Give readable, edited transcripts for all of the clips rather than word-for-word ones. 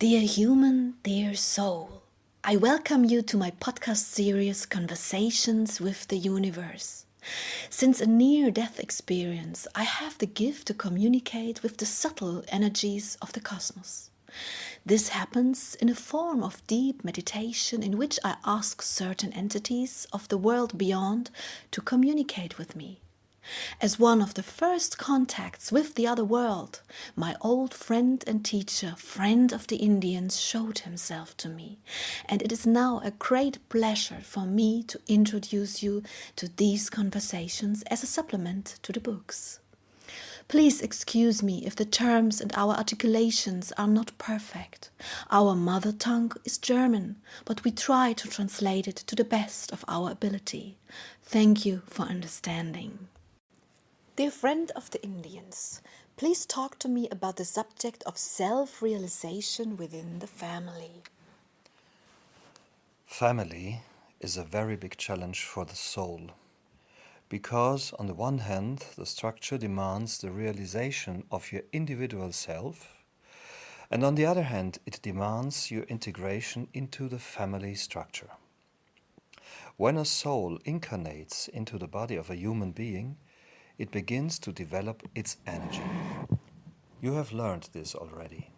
Dear human, dear soul, I welcome you to my podcast series Conversations with the Universe. Since a near-death experience, I have the gift to communicate with the subtle energies of the cosmos. This happens in a form of deep meditation in which I ask certain entities of the world beyond to communicate with me. As one of the first contacts with the other world, my old friend and teacher, friend of the Indians, showed himself to me, and it is now a great pleasure for me to introduce you to these conversations as a supplement to the books. Please excuse me if the terms and our articulations are not perfect. Our mother tongue is German, but we try to translate it to the best of our ability. Thank you for understanding. Dear friend of the Indians, please talk to me about the subject of self-realization within the family. Family is a very big challenge for the soul, because on the one hand, the structure demands the realization of your individual self, and on the other hand, it demands your integration into the family structure. When a soul incarnates into the body of a human being, it begins to develop its energy. You have learned this already.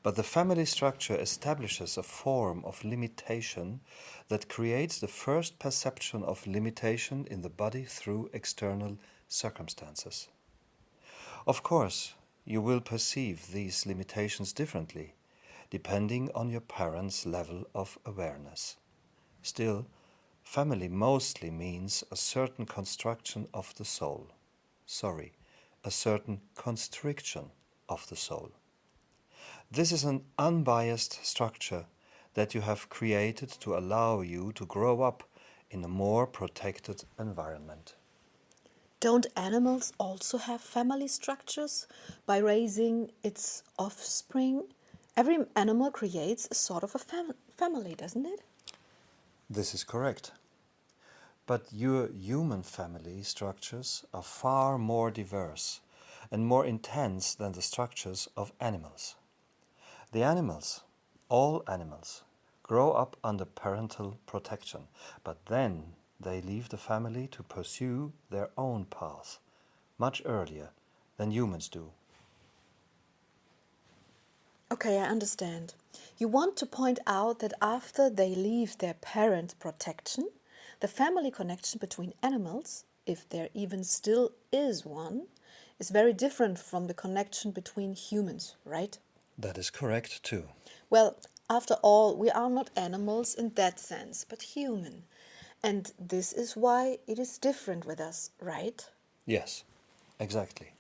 But the family structure establishes a form of limitation that creates the first perception of limitation in the body through external circumstances. Of course, you will perceive these limitations differently, depending on your parents' level of awareness. Still, family mostly means a certain construction of the soul. A certain constriction of the soul. This is an unbiased structure that you have created to allow you to grow up in a more protected environment. Don't animals also have family structures by raising its offspring? Every animal creates a sort of a family, doesn't it? This is correct. But your human family structures are far more diverse and more intense than the structures of animals. The animals, all animals, grow up under parental protection, but then they leave the family to pursue their own path much earlier than humans do. Okay, I understand. You want to point out that after they leave their parent protection, the family connection between animals, if there even still is one, is very different from the connection between humans, right? That is correct too. Well, after all, we are not animals in that sense, but human. And this is why it is different with us, right? Yes, exactly.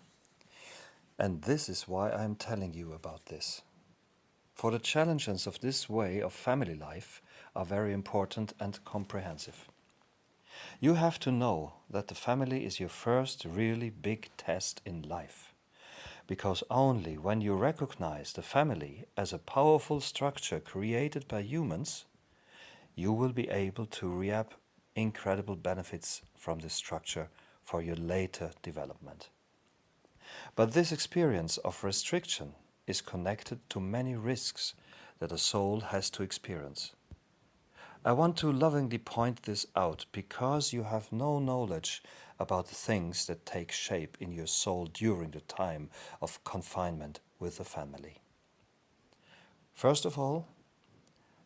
And this is why I am telling you about this. For the challenges of this way of family life are very important and comprehensive. You have to know that the family is your first really big test in life. Because only when you recognize the family as a powerful structure created by humans, you will be able to reap incredible benefits from this structure for your later development. But this experience of restriction is connected to many risks that a soul has to experience. I want to lovingly point this out because you have no knowledge about the things that take shape in your soul during the time of confinement with the family. First of all,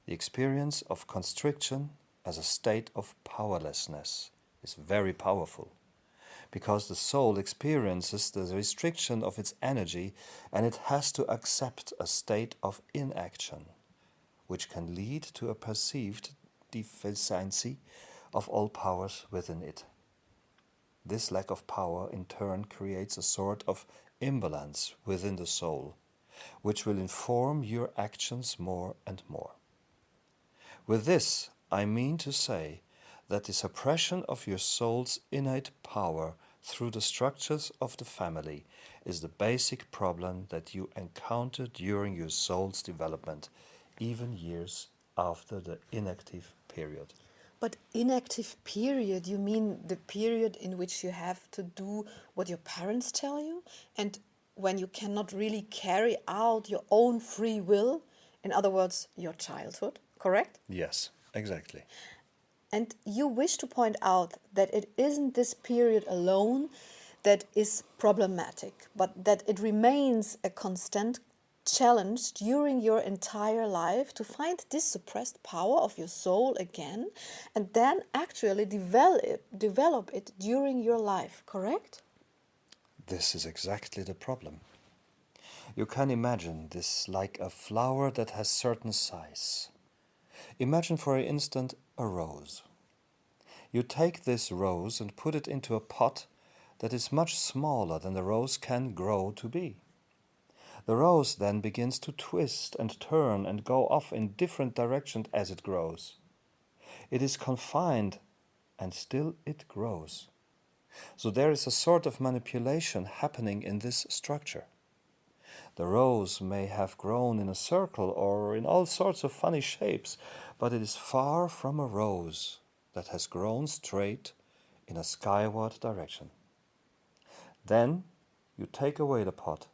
the experience of constriction as a state of powerlessness is very powerful because the soul experiences the restriction of its energy and it has to accept a state of inaction, which can lead to a perceived deficiency of all powers within it. This lack of power in turn creates a sort of imbalance within the soul, which will inform your actions more and more. With this, I mean to say that the suppression of your soul's innate power through the structures of the family is the basic problem that you encounter during your soul's development, even years after the inactive period. But inactive period, you mean the period in which you have to do what your parents tell you? And when you cannot really carry out your own free will In other words, your childhood, correct? Yes, exactly. And you wish to point out that it isn't this period alone that is problematic, but that it remains a constant challenge during your entire life to find this suppressed power of your soul again and then actually develop it during your life, correct? This is exactly the problem. You can imagine this like a flower that has certain size. Imagine for an instant a rose. You take this rose and put it into a pot that is much smaller than the rose can grow to be. The rose then begins to twist and turn and go off in different directions as it grows. It is confined and still it grows. So there is a sort of manipulation happening in this structure. The rose may have grown in a circle or in all sorts of funny shapes, but it is far from a rose that has grown straight in a skyward direction. Then you take away the pot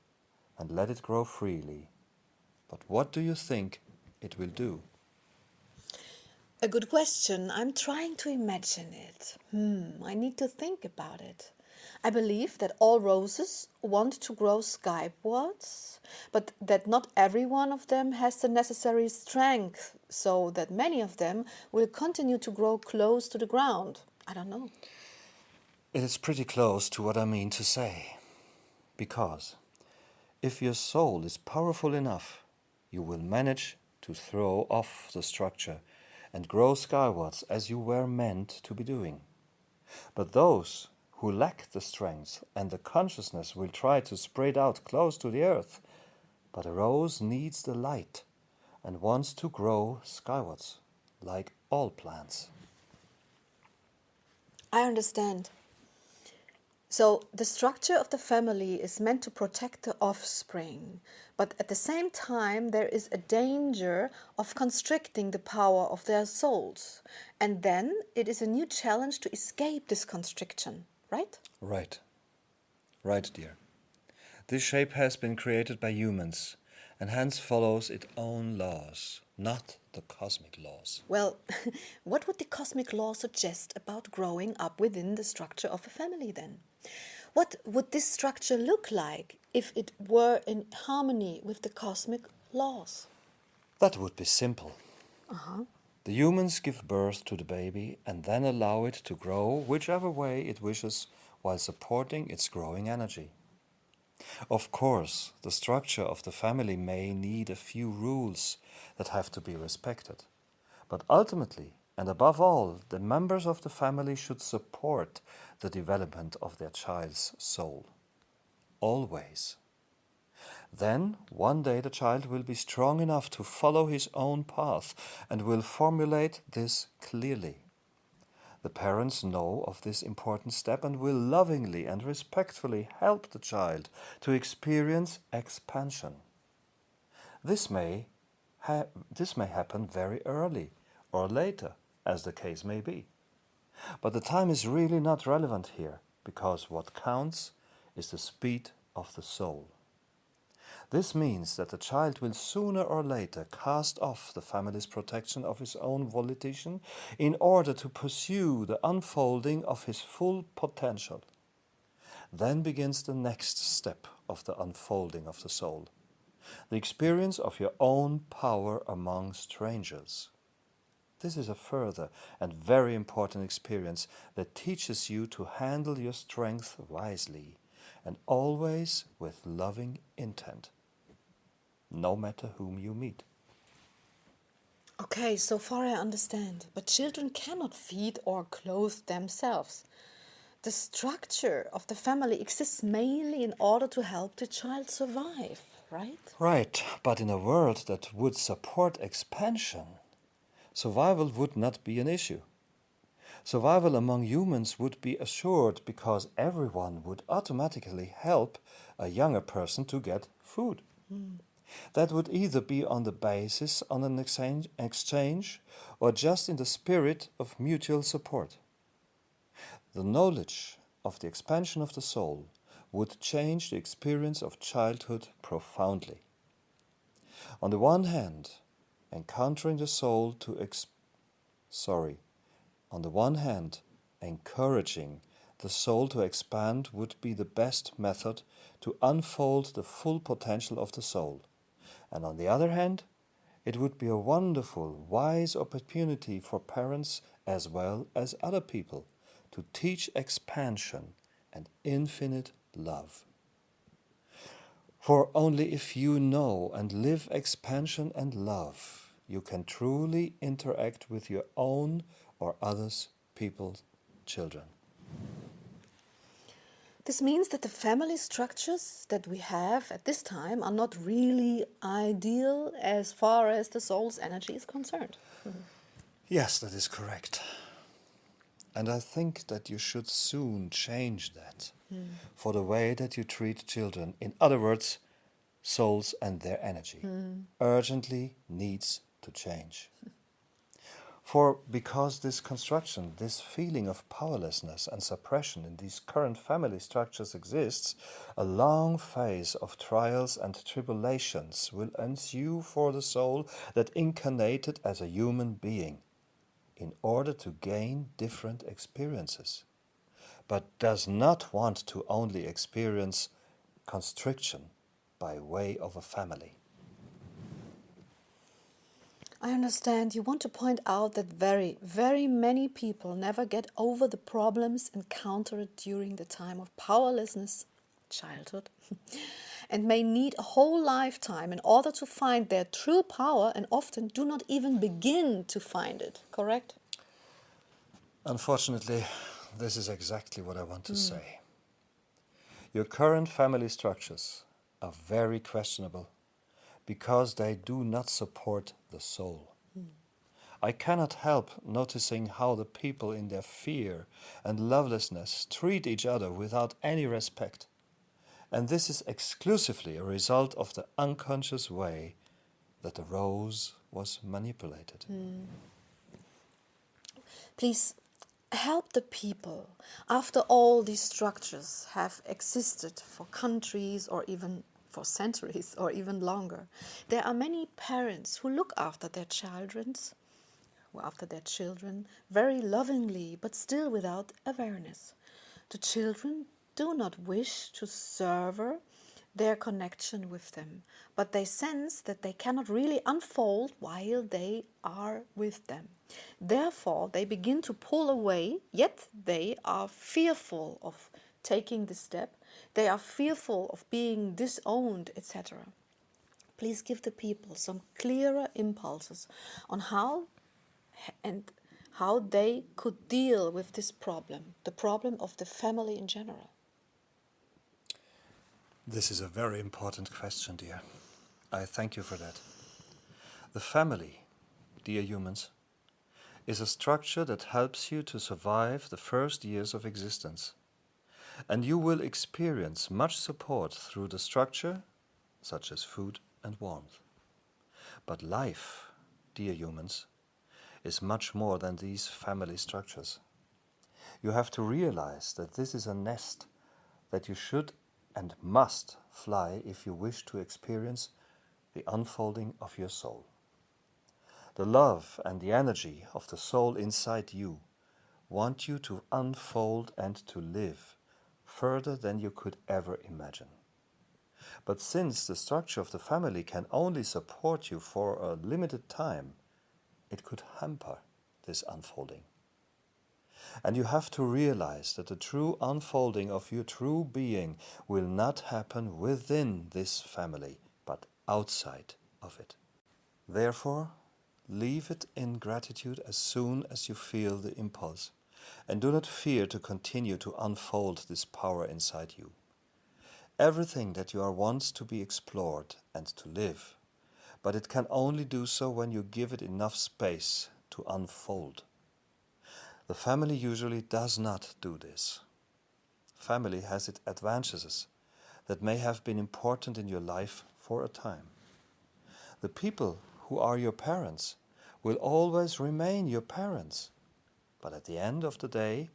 and let it grow freely. But what do you think it will do? A good question. I'm trying to imagine it. I need to think about it. I believe that all roses want to grow skywards, but that not every one of them has the necessary strength, so that many of them will continue to grow close to the ground. I don't know. It is pretty close to what I mean to say. Because if your soul is powerful enough, you will manage to throw off the structure and grow skywards as you were meant to be doing. But those who lack the strength and the consciousness will try to spread out close to the earth. But a rose needs the light and wants to grow skywards, like all plants. I understand. So, the structure of the family is meant to protect the offspring, but at the same time, there is a danger of constricting the power of their souls. And then it is a new challenge to escape this constriction, right? Right, right, dear. This shape has been created by humans and hence follows its own laws, not the cosmic laws. Well, what would the cosmic law suggest about growing up within the structure of a family then? What would this structure look like if it were in harmony with the cosmic laws? That would be simple. Uh-huh. The humans give birth to the baby and then allow it to grow whichever way it wishes while supporting its growing energy. Of course, the structure of the family may need a few rules that have to be respected. But ultimately, and above all, the members of the family should support the development of their child's soul. Always. Then, one day the child will be strong enough to follow his own path and will formulate this clearly. The parents know of this important step and will lovingly and respectfully help the child to experience expansion. This may, this may happen very early or later, as the case may be. But the time is really not relevant here, because what counts is the speed of the soul. This means that the child will sooner or later cast off the family's protection of his own volition in order to pursue the unfolding of his full potential. Then begins the next step of the unfolding of the soul, the experience of your own power among strangers. This is a further and very important experience that teaches you to handle your strength wisely and always with loving intent, no matter whom you meet. Okay, so far I understand. But children cannot feed or clothe themselves. The structure of the family exists mainly in order to help the child survive, right? Right, but in a world that would support expansion, survival would not be an issue. Survival among humans would be assured because everyone would automatically help a younger person to get food. That would either be on the basis of an exchange or just in the spirit of mutual support. The knowledge of the expansion of the soul would change the experience of childhood profoundly. On the one hand, encountering the soul to on the one hand, encouraging the soul to expand would be the best method to unfold the full potential of the soul. And on the other hand, it would be a wonderful, wise opportunity for parents as well as other people to teach expansion and infinite love. For only if you know and live expansion and love, you can truly interact with your own or others' people's children. This means that the family structures that we have at this time are not really ideal as far as the soul's energy is concerned. Yes, that is correct. And I think that you should soon change that for the way that you treat children. In other words, souls and their energy urgently needs to change. For because this construction, this feeling of powerlessness and suppression in these current family structures exists, a long phase of trials and tribulations will ensue for the soul that incarnated as a human being in order to gain different experiences, but does not want to only experience constriction by way of a family. I understand you want to point out that very, very many people never get over the problems encountered during the time of powerlessness, childhood, and may need a whole lifetime in order to find their true power and often do not even begin to find it, correct? Unfortunately, this is exactly what I want to say. Your current family structures are very questionable because they do not support the soul. I cannot help noticing how the people in their fear and lovelessness treat each other without any respect. And this is exclusively a result of the unconscious way that the rose was manipulated. Please help the people. After all, these structures have existed for countries or even for centuries or even longer. There are many parents who look after their children very lovingly, but still without awareness. The children do not wish to sever their connection with them, but they sense that they cannot really unfold while they are with them. Therefore, they begin to pull away, yet they are fearful of taking the step. They are fearful of being disowned, etc. Please give the people some clearer impulses on how they could deal with this problem, the problem of the family in general. This is a very important question, dear. I thank you for that. The family, dear humans, is a structure that helps you to survive the first years of existence. And you will experience much support through the structure, such as food and warmth. But life, dear humans, is much more than these family structures. You have to realize that this is a nest that you should and must fly if you wish to experience the unfolding of your soul. The love and the energy of the soul inside you want you to unfold and to live further than you could ever imagine. But since the structure of the family can only support you for a limited time, it could hamper this unfolding. And you have to realize that the true unfolding of your true being will not happen within this family, but outside of it. Therefore, leave it in gratitude as soon as you feel the impulse, and do not fear to continue to unfold this power inside you. Everything that you are wants to be explored and to live, but it can only do so when you give it enough space to unfold. The family usually does not do this. Family has its advantages that may have been important in your life for a time. The people who are your parents will always remain your parents, but at the end of the day,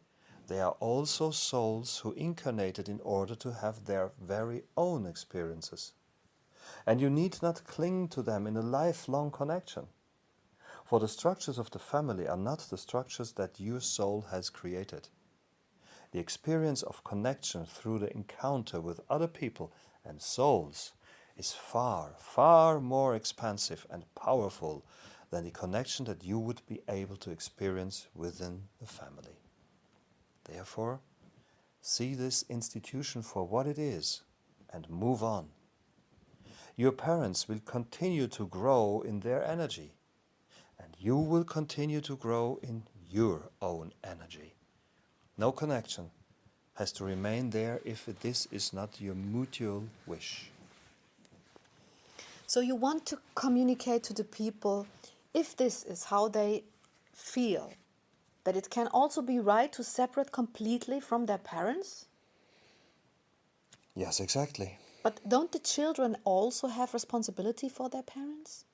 they are also souls who incarnated in order to have their very own experiences. And you need not cling to them in a lifelong connection. For the structures of the family are not the structures that your soul has created. The experience of connection through the encounter with other people and souls is far, far more expansive and powerful than the connection that you would be able to experience within the family. Therefore, see this institution for what it is and move on. Your parents will continue to grow in their energy, and you will continue to grow in your own energy. No connection has to remain there if this is not your mutual wish. So you want to communicate to the people, if this is how they feel, that it can also be right to separate completely from their parents? Yes, exactly. But don't the children also have responsibility for their parents?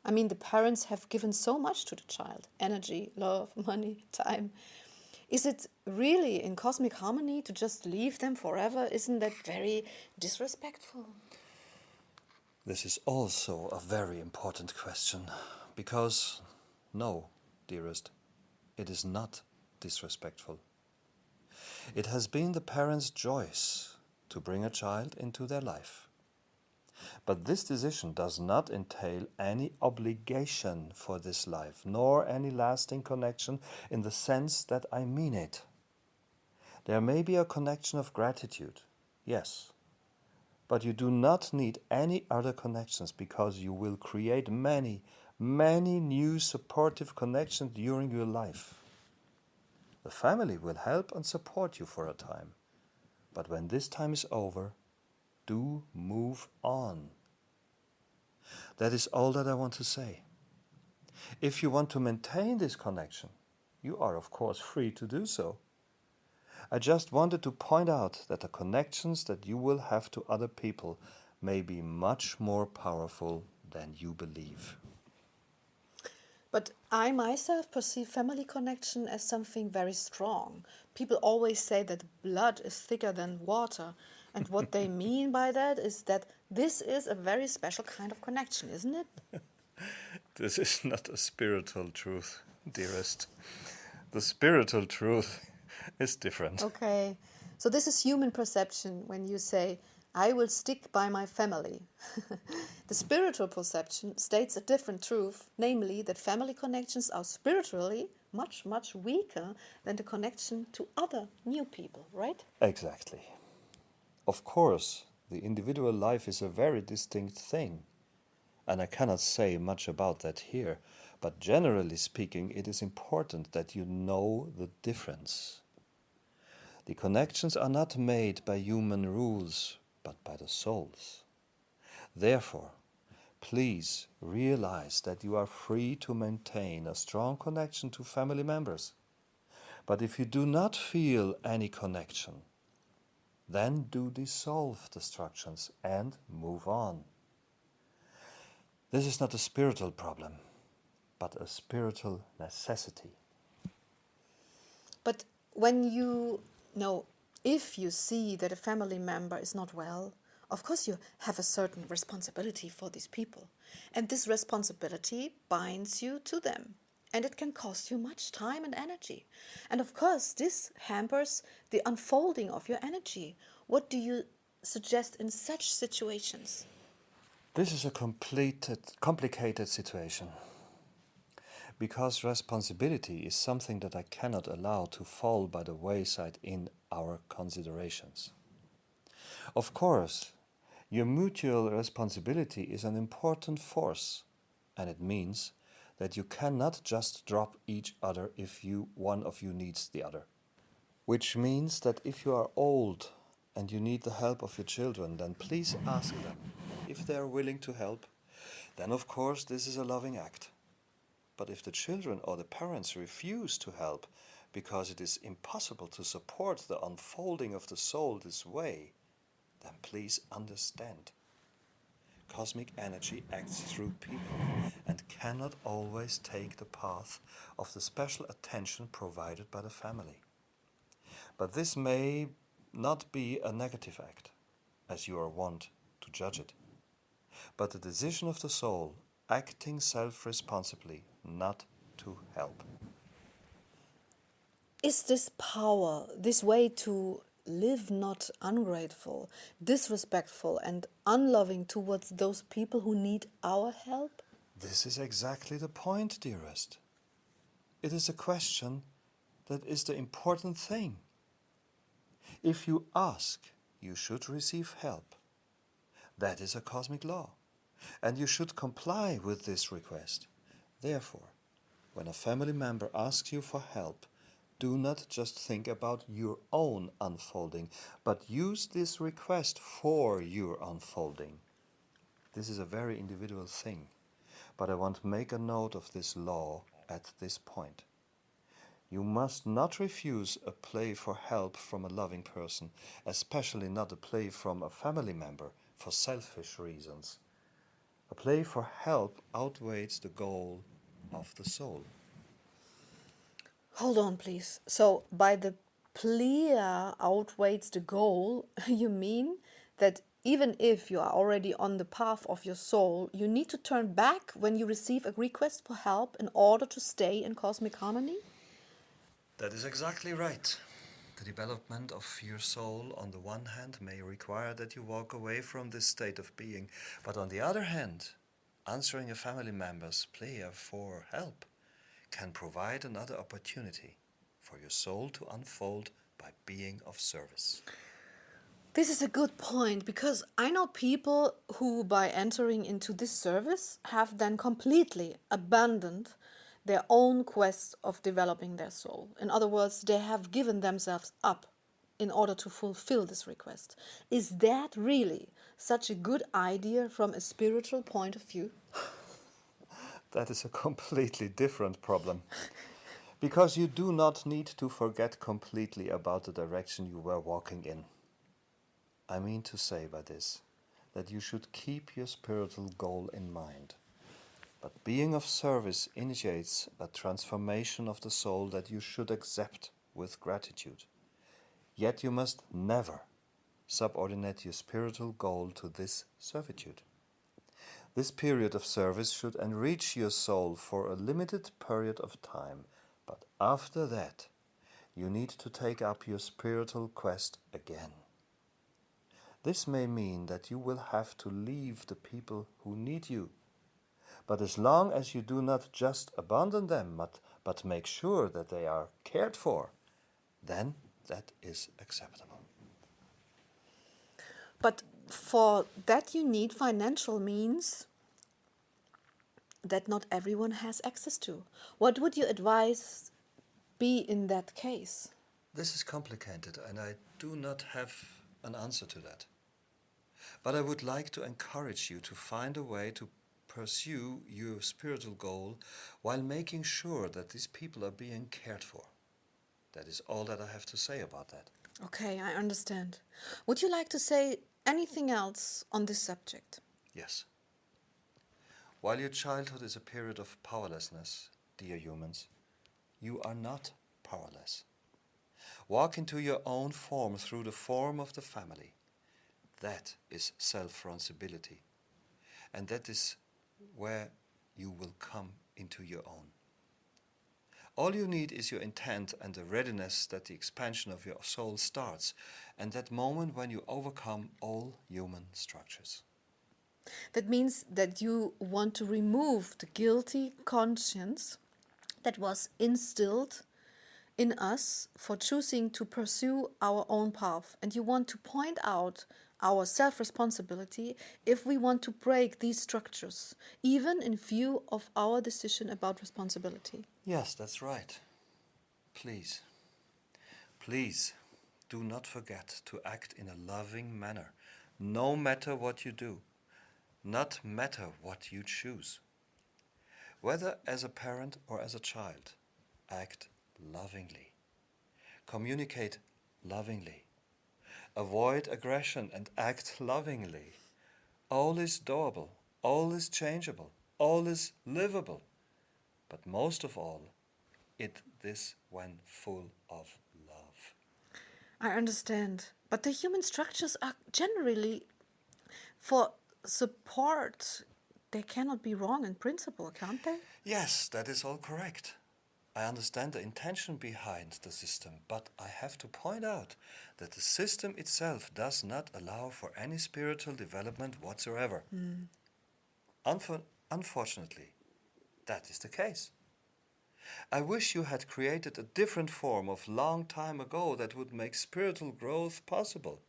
I mean, the parents have given so much to the child: energy, love, money, time. Is it really in cosmic harmony to just leave them forever? Isn't that very disrespectful? This is also a very important question, because, no, dearest, it is not disrespectful. It has been the parents' choice to bring a child into their life. But this decision does not entail any obligation for this life, nor any lasting connection in the sense that I mean it. There may be a connection of gratitude, yes, but you do not need any other connections, because you will create many, many new supportive connections during your life. The family will help and support you for a time, but when this time is over, do move on. That is all that I want to say. If you want to maintain this connection, you are of course free to do so. I just wanted to point out that the connections that you will have to other people may be much more powerful than you believe. But I myself perceive family connection as something very strong. People always say that blood is thicker than water. And what they mean by that is that this is a very special kind of connection, isn't it? This is not a spiritual truth, dearest. The spiritual truth is different. Okay, so this is human perception when you say, I will stick by my family. The spiritual perception states a different truth, namely that family connections are spiritually much, much weaker than the connection to other new people, right? Exactly. Of course, the individual life is a very distinct thing, and I cannot say much about that here, but generally speaking, it is important that you know the difference. The connections are not made by human rules, but by the souls. Therefore, please realize that you are free to maintain a strong connection to family members. But if you do not feel any connection, then do dissolve the structures and move on. This is not a spiritual problem, but a spiritual necessity. But when you know, if you see that a family member is not well, of course you have a certain responsibility for these people. And this responsibility binds you to them. And it can cost you much time and energy. And of course, this hampers the unfolding of your energy. What do you suggest in such situations? This is a complicated situation, because responsibility is something that I cannot allow to fall by the wayside in our considerations. Of course, your mutual responsibility is an important force, and it means that you cannot just drop each other if one of you needs the other. Which means that if you are old and you need the help of your children, then please ask them. If they are willing to help, then of course this is a loving act. But if the children or the parents refuse to help because it is impossible to support the unfolding of the soul this way, then please understand. Cosmic energy acts through people and cannot always take the path of the special attention provided by the family. But this may not be a negative act, as you are wont to judge it. but the decision of the soul, acting self-responsibly, not to help. Is this power, this way to live not ungrateful, disrespectful, and unloving towards those people who need our help? This is exactly the point, dearest. It is a question that is the important thing. If you ask, you should receive help. That is a cosmic law, and you should comply with this request. Therefore, when a family member asks you for help, do not just think about your own unfolding, but use this request for your unfolding. This is a very individual thing, but I want to make a note of this law at this point. You must not refuse a plea for help from a loving person, especially not a plea from a family member for selfish reasons. A plea for help outweighs the goal of the soul. Hold on, please. So, by the plea outweighs the goal, you mean that even if you are already on the path of your soul, you need to turn back when you receive a request for help in order to stay in cosmic harmony? That is exactly right. The development of your soul, on the one hand, may require that you walk away from this state of being, but on the other hand, answering a family member's plea for help can provide another opportunity for your soul to unfold by being of service. This is a good point because I know people who, by entering into this service, have then completely abandoned their own quest of developing their soul. In other words, they have given themselves up in order to fulfill this request. Is that really such a good idea from a spiritual point of view? That is a completely different problem. Because you do not need to forget completely about the direction you were walking in. I mean to say by this that you should keep your spiritual goal in mind. But being of service initiates a transformation of the soul that you should accept with gratitude. Yet you must never subordinate your spiritual goal to this servitude. This period of service should enrich your soul for a limited period of time, but after that, you need to take up your spiritual quest again. This may mean that you will have to leave the people who need you. But as long as you do not just abandon them, but make sure that they are cared for, then that is acceptable. But for that, you need financial means that not everyone has access to. What would you advise be in that case? This is complicated, and I do not have an answer to that. But I would like to encourage you to find a way to pursue your spiritual goal while making sure that these people are being cared for. That is all that I have to say about that. Okay, I understand. Would you like to say anything else on this subject? Yes. While your childhood is a period of powerlessness, dear humans, you are not powerless. Walk into your own form through the form of the family. That is self-responsibility. And that is where you will come into your own. All you need is your intent and the readiness that the expansion of your soul starts, and that moment when you overcome all human structures. That means that you want to remove the guilty conscience that was instilled in us for choosing to pursue our own path. And you want to point out our self-responsibility if we want to break these structures, even in view of our decision about responsibility. Yes, that's right. Please, please do not forget to act in a loving manner, no matter what you do, not matter what you choose. Whether as a parent or as a child, act lovingly. Communicate lovingly. Avoid aggression and act lovingly. All is doable, all is changeable, all is livable. But most of all, this when full of love. I understand. But the human structures are generally for support, they cannot be wrong in principle, can't they? Yes, that is all correct. I understand the intention behind the system, but I have to point out that the system itself does not allow for any spiritual development whatsoever. Unfortunately, that is the case. I wish you had created a different form of long time ago that would make spiritual growth possible.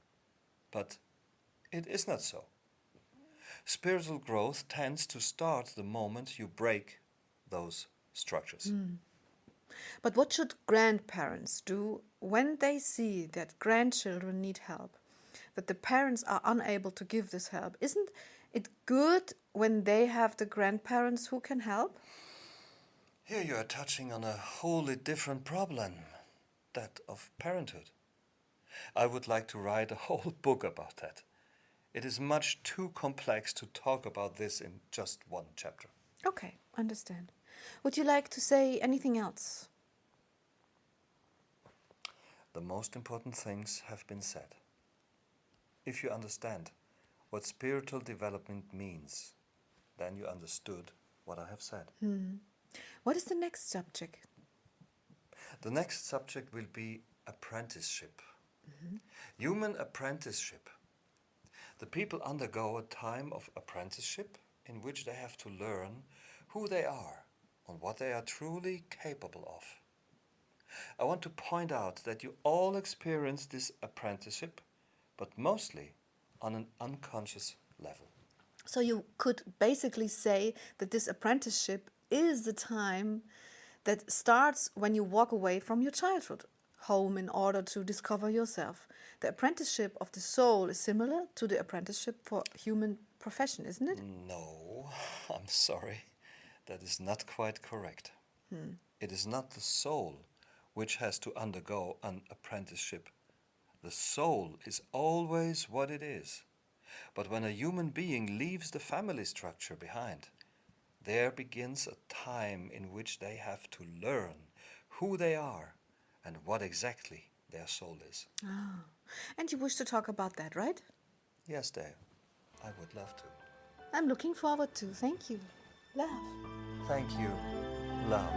But it is not so. Spiritual growth tends to start the moment you break those structures. But what should grandparents do when they see that grandchildren need help, that the parents are unable to give this help? Isn't it good when they have the grandparents who can help? Here you are touching on a wholly different problem, that of parenthood. I would like to write a whole book about that. It is much too complex to talk about this in just one chapter. Okay, understand. Would you like to say anything else? The most important things have been said. If you understand what spiritual development means, then you understood what I have said. What is the next subject? The next subject will be apprenticeship. Human apprenticeship. The people undergo a time of apprenticeship in which they have to learn who they are and what they are truly capable of. I want to point out that you all experience this apprenticeship, but mostly on an unconscious level. So you could basically say that this apprenticeship is the time that starts when you walk away from your childhood home in order to discover yourself. The apprenticeship of the soul is similar to the apprenticeship for human profession, isn't it? No, I'm sorry. That is not quite correct. It is not the soul which has to undergo an apprenticeship. The soul is always what it is. But when a human being leaves the family structure behind, there begins a time in which they have to learn who they are and what exactly their soul is. Ah. And you wish to talk about that, right? Yes, Dave, I would love to. I'm looking forward to. Thank you. Love. Thank you, love.